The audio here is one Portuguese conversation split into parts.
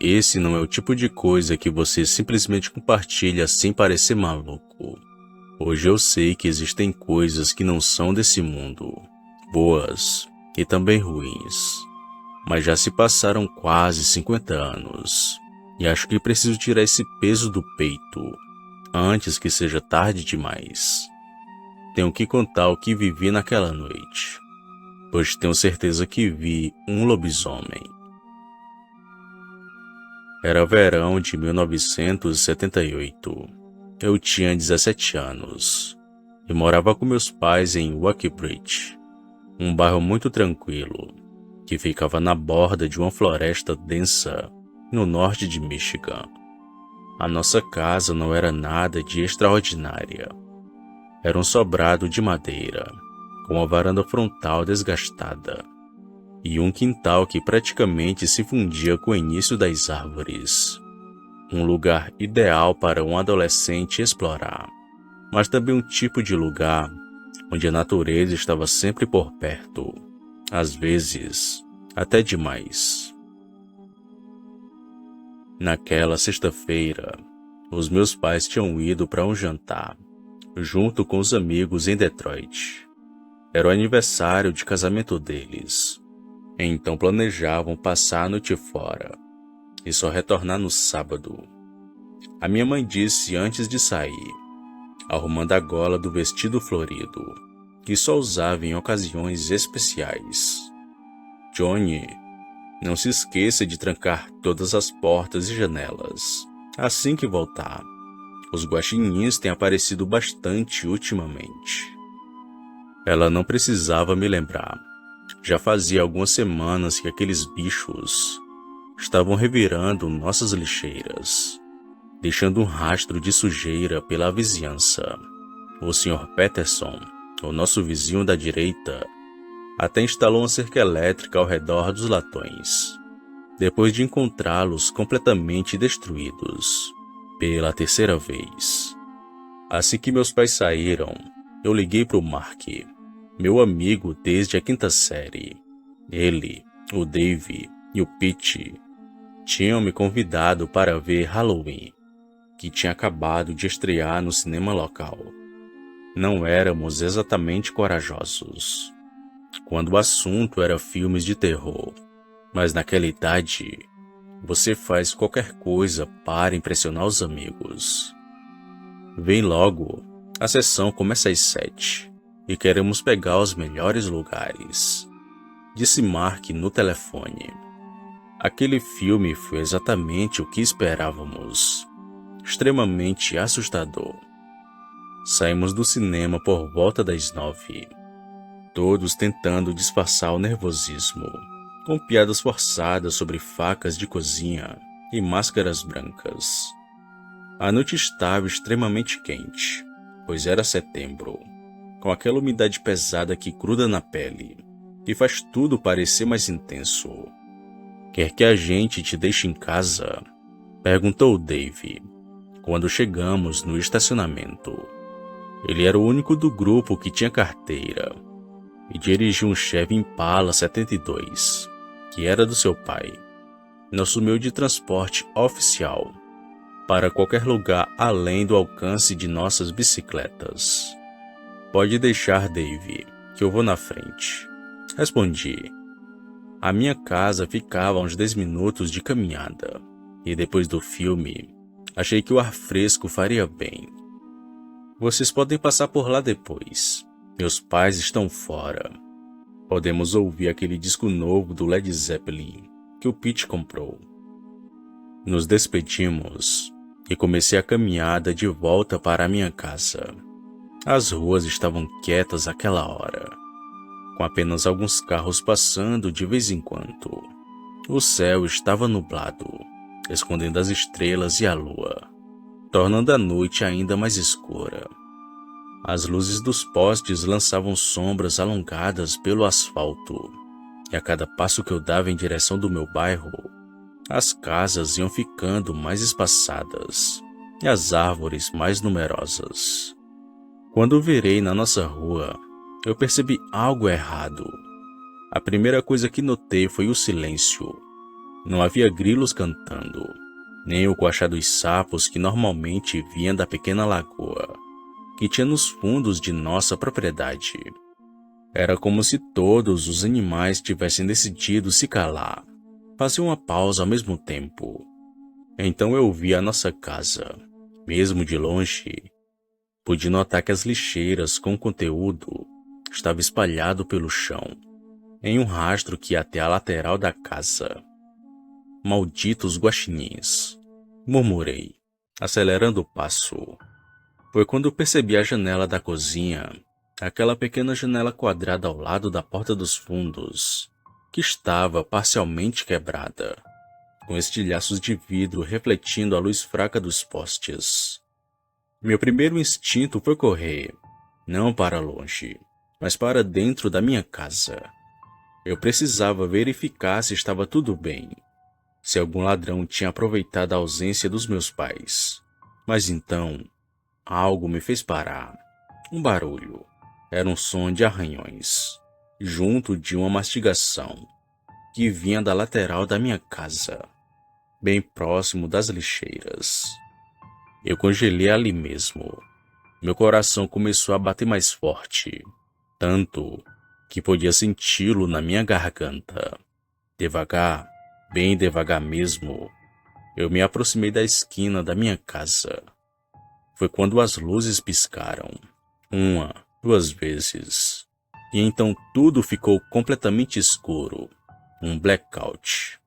Esse não é o tipo de coisa que você simplesmente compartilha sem parecer maluco. Hoje eu sei que existem coisas que não são desse mundo, boas e também ruins. Mas já se passaram quase 50 anos, e acho que preciso tirar esse peso do peito, antes que seja tarde demais. Tenho que contar o que vivi naquela noite, pois tenho certeza que vi um lobisomem. Era verão de 1978. Eu tinha 17 anos e morava com meus pais em Uckbridge, um bairro muito tranquilo, que ficava na borda de uma floresta densa no norte de Michigan. A nossa casa não era nada de extraordinária. Era um sobrado de madeira, com uma varanda frontal desgastada, e um quintal que praticamente se fundia com o início das árvores. Um lugar ideal para um adolescente explorar, mas também um tipo de lugar onde a natureza estava sempre por perto, às vezes até demais. Naquela sexta-feira, os meus pais tinham ido para um jantar, junto com os amigos em Detroit. Era o aniversário de casamento deles, então planejavam passar a noite fora e só retornar no sábado. A minha mãe disse antes de sair, arrumando a gola do vestido florido, que só usava em ocasiões especiais: Johnny, não se esqueça de trancar todas as portas e janelas assim que voltar. Os guaxinins têm aparecido bastante ultimamente. Ela não precisava me lembrar. Já fazia algumas semanas que aqueles bichos estavam revirando nossas lixeiras, deixando um rastro de sujeira pela vizinhança. O Sr. Peterson, o nosso vizinho da direita, até instalou uma cerca elétrica ao redor dos latões, depois de encontrá-los completamente destruídos pela terceira vez. Assim que meus pais saíram, eu liguei para o Mark, meu amigo desde a 5ª série. Ele, o Dave e o Pete tinham me convidado para ver Halloween, que tinha acabado de estrear no cinema local. Não éramos exatamente corajosos quando o assunto era filmes de terror, mas naquela idade, você faz qualquer coisa para impressionar os amigos. Vem logo, a sessão começa às 7 e queremos pegar os melhores lugares, disse Mark no telefone. Aquele filme foi exatamente o que esperávamos, extremamente assustador. Saímos do cinema por volta das 9, todos tentando disfarçar o nervosismo, com piadas forçadas sobre facas de cozinha e máscaras brancas. A noite estava extremamente quente, pois era setembro, com aquela umidade pesada que gruda na pele e faz tudo parecer mais intenso. Quer que a gente te deixe em casa? Perguntou Dave, quando chegamos no estacionamento. Ele era o único do grupo que tinha carteira e dirigia um Chevy Impala 72, que era do seu pai, nosso meio de transporte oficial, para qualquer lugar além do alcance de nossas bicicletas. Pode deixar, Dave, que eu vou na frente, respondi. A minha casa ficava a uns 10 minutos de caminhada, e depois do filme, achei que o ar fresco faria bem. Vocês podem passar por lá depois. Meus pais estão fora. Podemos ouvir aquele disco novo do Led Zeppelin que o Pete comprou. Nos despedimos e comecei a caminhada de volta para a minha casa. As ruas estavam quietas àquela hora, com apenas alguns carros passando de vez em quando. O céu estava nublado, escondendo as estrelas e a lua, tornando a noite ainda mais escura. As luzes dos postes lançavam sombras alongadas pelo asfalto, e a cada passo que eu dava em direção do meu bairro, as casas iam ficando mais espaçadas e as árvores mais numerosas. Quando virei na nossa rua, eu percebi algo errado. A primeira coisa que notei foi o silêncio. Não havia grilos cantando, nem o coachar dos sapos que normalmente vinha da pequena lagoa, que tinha nos fundos de nossa propriedade. Era como se todos os animais tivessem decidido se calar, fazer uma pausa ao mesmo tempo. Então eu vi a nossa casa, mesmo de longe. Pude notar que as lixeiras com conteúdo estavam espalhadas pelo chão, em um rastro que ia até a lateral da casa. Malditos guaxinins, murmurei, acelerando o passo. Foi quando percebi a janela da cozinha, aquela pequena janela quadrada ao lado da porta dos fundos, que estava parcialmente quebrada, com estilhaços de vidro refletindo a luz fraca dos postes. Meu primeiro instinto foi correr, não para longe, mas para dentro da minha casa. Eu precisava verificar se estava tudo bem, se algum ladrão tinha aproveitado a ausência dos meus pais. Mas então, algo me fez parar. Um barulho. Era um som de arranhões, junto de uma mastigação, que vinha da lateral da minha casa, bem próximo das lixeiras. Eu congelei ali mesmo. Meu coração começou a bater mais forte, tanto que podia senti-lo na minha garganta. Devagar, bem devagar mesmo, eu me aproximei da esquina da minha casa. Foi quando as luzes piscaram, uma, duas vezes, e então tudo ficou completamente escuro, um blackout.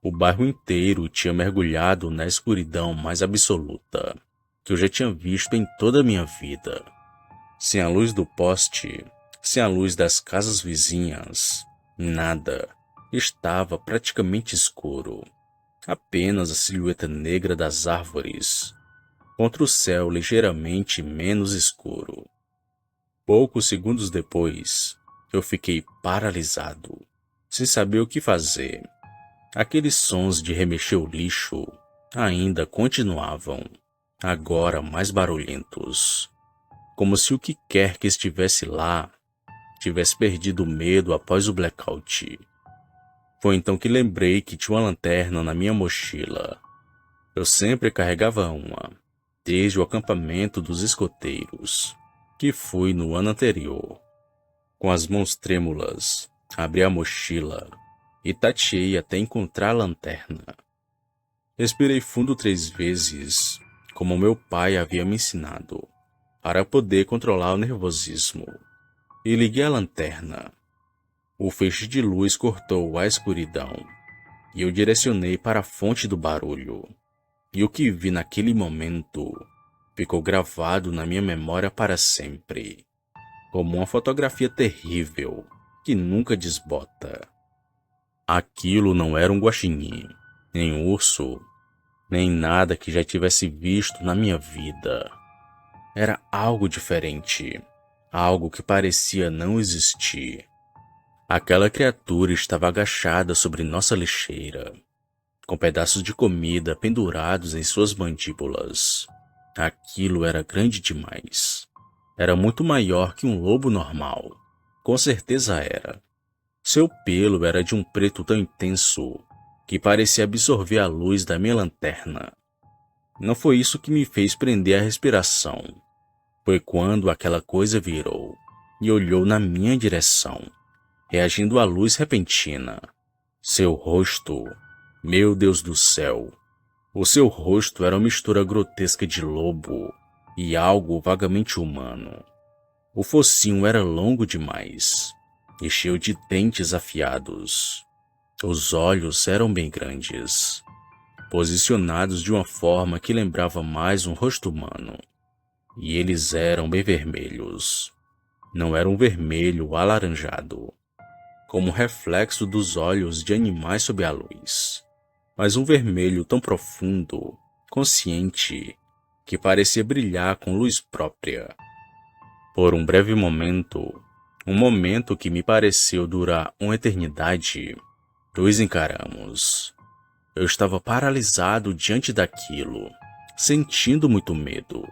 O bairro inteiro tinha mergulhado na escuridão mais absoluta que eu já tinha visto em toda a minha vida. Sem a luz do poste, sem a luz das casas vizinhas, nada. Estava praticamente escuro. Apenas a silhueta negra das árvores, contra o céu ligeiramente menos escuro. Poucos segundos depois, eu fiquei paralisado, sem saber o que fazer. Aqueles sons de remexer o lixo ainda continuavam, agora mais barulhentos, como se o que quer que estivesse lá tivesse perdido o medo após o blackout. Foi então que lembrei que tinha uma lanterna na minha mochila. Eu sempre carregava uma, desde o acampamento dos escoteiros, que fui no ano anterior. Com as mãos trêmulas, abri a mochila e tateei até encontrar a lanterna. Respirei fundo 3 vezes, como meu pai havia me ensinado, para poder controlar o nervosismo, e liguei a lanterna. O feixe de luz cortou a escuridão, e eu direcionei para a fonte do barulho. E o que vi naquele momento ficou gravado na minha memória para sempre, como uma fotografia terrível que nunca desbota. Aquilo não era um guaxinim, nem um urso, nem nada que já tivesse visto na minha vida. Era algo diferente, algo que parecia não existir. Aquela criatura estava agachada sobre nossa lixeira, com pedaços de comida pendurados em suas mandíbulas. Aquilo era grande demais. Era muito maior que um lobo normal. Com certeza era. Seu pelo era de um preto tão intenso que parecia absorver a luz da minha lanterna. Não foi isso que me fez prender a respiração. Foi quando aquela coisa virou e olhou na minha direção, reagindo à luz repentina. Seu rosto, meu Deus do céu, o seu rosto era uma mistura grotesca de lobo e algo vagamente humano. O focinho era longo demais e cheio de dentes afiados. Os olhos eram bem grandes, posicionados de uma forma que lembrava mais um rosto humano. E eles eram bem vermelhos. Não era um vermelho alaranjado, como reflexo dos olhos de animais sob a luz, mas um vermelho tão profundo, consciente, que parecia brilhar com luz própria. Por um breve momento, um momento que me pareceu durar uma eternidade, nos encaramos. Eu estava paralisado diante daquilo, sentindo muito medo,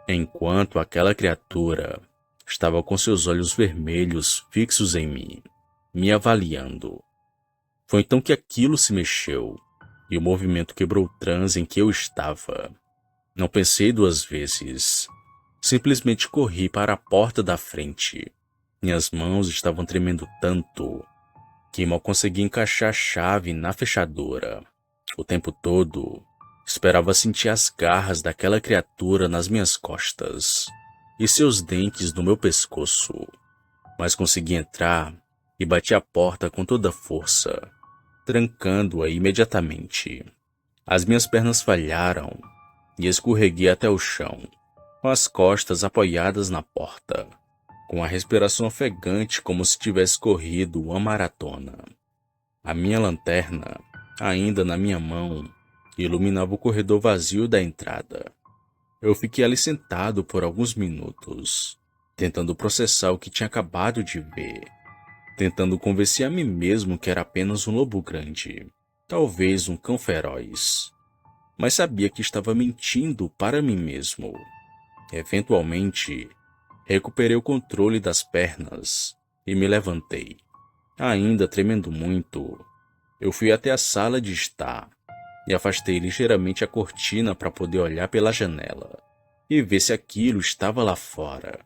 enquanto aquela criatura estava com seus olhos vermelhos fixos em mim. me avaliando. Foi então que aquilo se mexeu, e o movimento quebrou o transe em que eu estava. Não pensei duas vezes. Simplesmente corri para a porta da frente. Minhas mãos estavam tremendo tanto que mal consegui encaixar a chave na fechadura. O tempo todo, esperava sentir as garras daquela criatura nas minhas costas e seus dentes no meu pescoço. Mas consegui entrar e bati a porta com toda a força, trancando-a imediatamente. As minhas pernas falharam e escorreguei até o chão, com as costas apoiadas na porta, com a respiração ofegante como se tivesse corrido uma maratona. A minha lanterna, ainda na minha mão, iluminava o corredor vazio da entrada. Eu fiquei ali sentado por alguns minutos, tentando processar o que tinha acabado de ver, tentando convencer a mim mesmo que era apenas um lobo grande, talvez um cão feroz. Mas sabia que estava mentindo para mim mesmo. Eventualmente, recuperei o controle das pernas e me levantei. Ainda tremendo muito, eu fui até a sala de estar e afastei ligeiramente a cortina para poder olhar pela janela e ver se aquilo estava lá fora.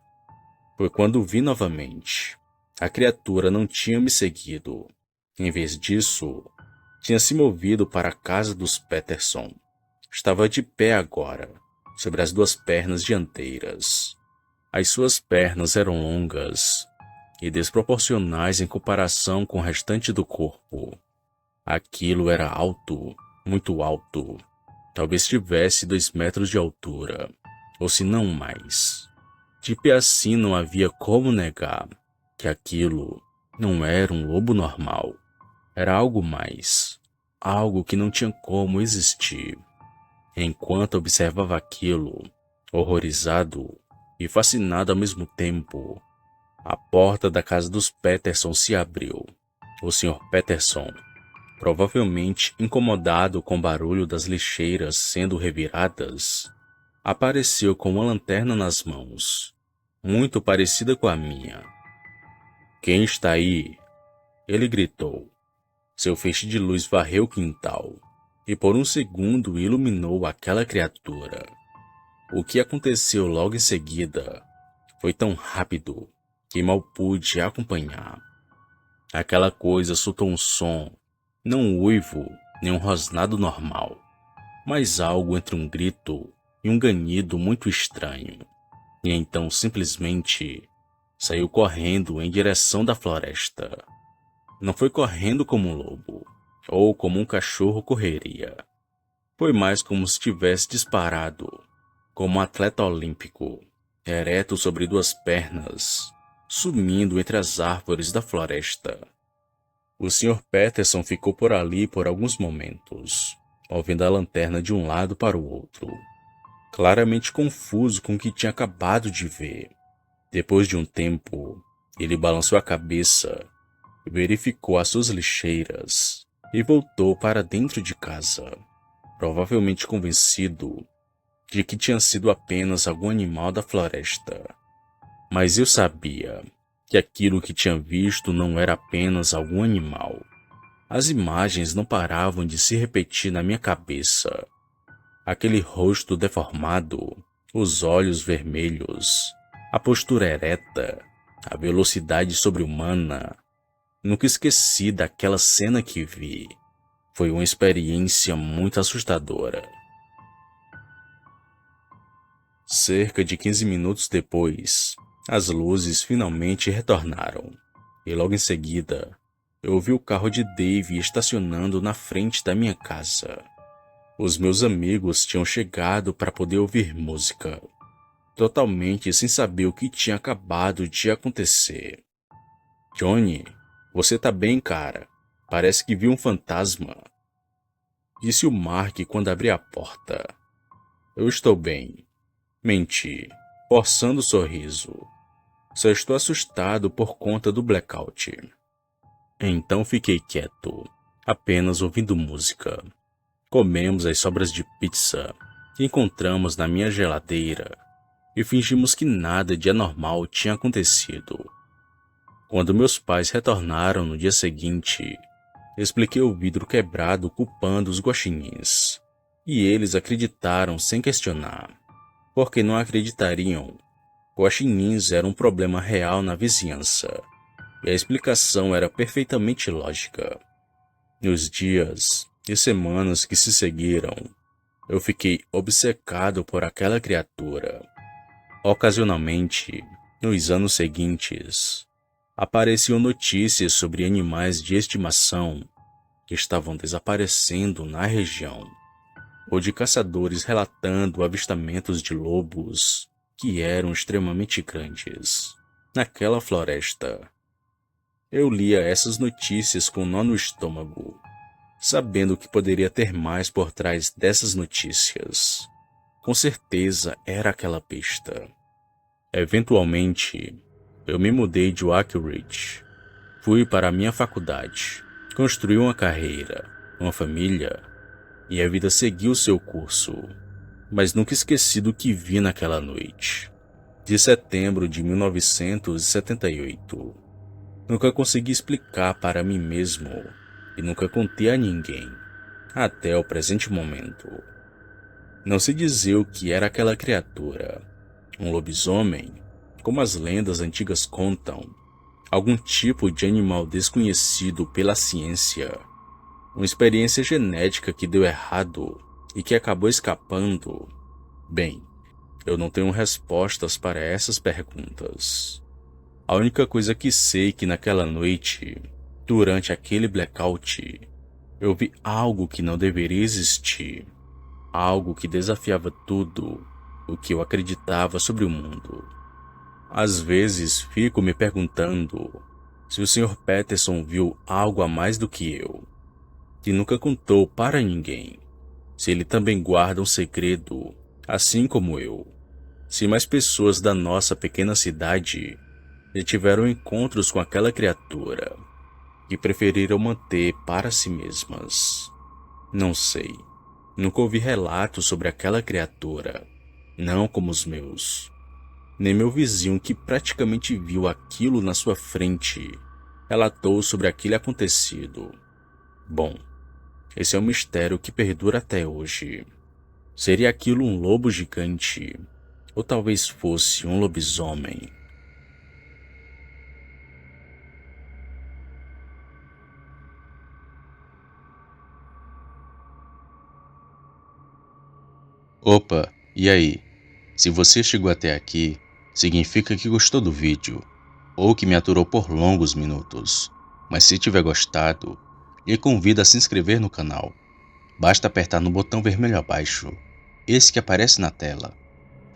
Foi quando vi novamente. A criatura não tinha me seguido. Em vez disso, tinha se movido para a casa dos Peterson. Estava de pé agora, sobre as duas pernas dianteiras. As suas pernas eram longas e desproporcionais em comparação com o restante do corpo. Aquilo era alto, muito alto. Talvez tivesse 2 metros de altura, ou se não mais. De pé assim não havia como negar que aquilo não era um lobo normal. Era algo mais, algo que não tinha como existir. Enquanto observava aquilo, horrorizado e fascinado ao mesmo tempo, a porta da casa dos Peterson se abriu. O Sr. Peterson, provavelmente incomodado com o barulho das lixeiras sendo reviradas, apareceu com uma lanterna nas mãos, muito parecida com a minha. "Quem está aí?" ele gritou. Seu feixe de luz varreu o quintal e por um segundo iluminou aquela criatura. O que aconteceu logo em seguida foi tão rápido que mal pude acompanhar. Aquela coisa soltou um som, não um uivo nem um rosnado normal, mas algo entre um grito e um ganido muito estranho. E então simplesmente saiu correndo em direção da floresta. Não foi correndo como um lobo, ou como um cachorro correria. Foi mais como se tivesse disparado, como um atleta olímpico, ereto sobre 2 pernas, sumindo entre as árvores da floresta. O Sr. Peterson ficou por ali por alguns momentos, movendo a lanterna de um lado para o outro, claramente confuso com o que tinha acabado de ver. Depois de um tempo, ele balançou a cabeça, verificou as suas lixeiras e voltou para dentro de casa, provavelmente convencido de que tinha sido apenas algum animal da floresta. Mas eu sabia que aquilo que tinha visto não era apenas algum animal. As imagens não paravam de se repetir na minha cabeça. Aquele rosto deformado, os olhos vermelhos, a postura ereta, a velocidade sobre-humana. Nunca esqueci daquela cena que vi. Foi uma experiência muito assustadora. Cerca de 15 minutos depois, as luzes finalmente retornaram. E logo em seguida, eu ouvi o carro de Dave estacionando na frente da minha casa. Os meus amigos tinham chegado para poder ouvir música, totalmente sem saber o que tinha acabado de acontecer. "Johnny, você tá bem, cara? Parece que viu um fantasma", disse o Mark quando abri a porta. "Eu estou bem", menti, forçando o sorriso. "Só estou assustado por conta do blackout." Então fiquei quieto, apenas ouvindo música. Comemos as sobras de pizza que encontramos na minha geladeira e fingimos que nada de anormal tinha acontecido. Quando meus pais retornaram no dia seguinte, expliquei o vidro quebrado culpando os guaxinins. E eles acreditaram sem questionar. Porque não acreditariam? Guaxinins era um problema real na vizinhança. E a explicação era perfeitamente lógica. Nos dias e semanas que se seguiram, eu fiquei obcecado por aquela criatura. Ocasionalmente, nos anos seguintes, apareciam notícias sobre animais de estimação que estavam desaparecendo na região, ou de caçadores relatando avistamentos de lobos que eram extremamente grandes naquela floresta. Eu lia essas notícias com nó no estômago, sabendo que poderia ter mais por trás dessas notícias. Com certeza era aquela pista. Eventualmente, eu me mudei de Oak Ridge. Fui para a minha faculdade, construí uma carreira, uma família, e a vida seguiu seu curso. Mas nunca esqueci do que vi naquela noite, de setembro de 1978. Nunca consegui explicar para mim mesmo e nunca contei a ninguém, até o presente momento. Não se dizia o que era aquela criatura. Um lobisomem, como as lendas antigas contam, algum tipo de animal desconhecido pela ciência, uma experiência genética que deu errado e que acabou escapando. Bem, eu não tenho respostas para essas perguntas. A única coisa que sei é que naquela noite, durante aquele blackout, eu vi algo que não deveria existir, algo que desafiava tudo o que eu acreditava sobre o mundo. Às vezes fico me perguntando se o Sr. Peterson viu algo a mais do que eu, que nunca contou para ninguém, se ele também guarda um segredo, assim como eu, se mais pessoas da nossa pequena cidade já tiveram encontros com aquela criatura e preferiram manter para si mesmas. Não sei. Nunca ouvi relatos sobre aquela criatura, não como os meus. Nem meu vizinho, que praticamente viu aquilo na sua frente, relatou sobre aquele acontecido. Bom, esse é um mistério que perdura até hoje. Seria aquilo um lobo gigante? Ou talvez fosse um lobisomem? Opa, e aí? Se você chegou até aqui, significa que gostou do vídeo, ou que me aturou por longos minutos. Mas se tiver gostado, lhe convido a se inscrever no canal. Basta apertar no botão vermelho abaixo, esse que aparece na tela.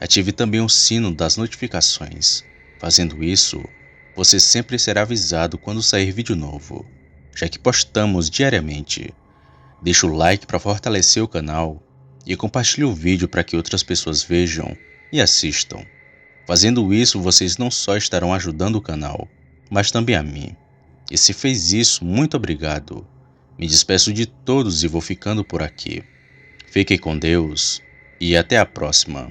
Ative também o sino das notificações. Fazendo isso, você sempre será avisado quando sair vídeo novo, já que postamos diariamente. Deixe o like para fortalecer o canal e compartilhe o vídeo para que outras pessoas vejam e assistam. Fazendo isso, vocês não só estarão ajudando o canal, mas também a mim. E se fez isso, muito obrigado. Me despeço de todos e vou ficando por aqui. Fiquem com Deus e até a próxima.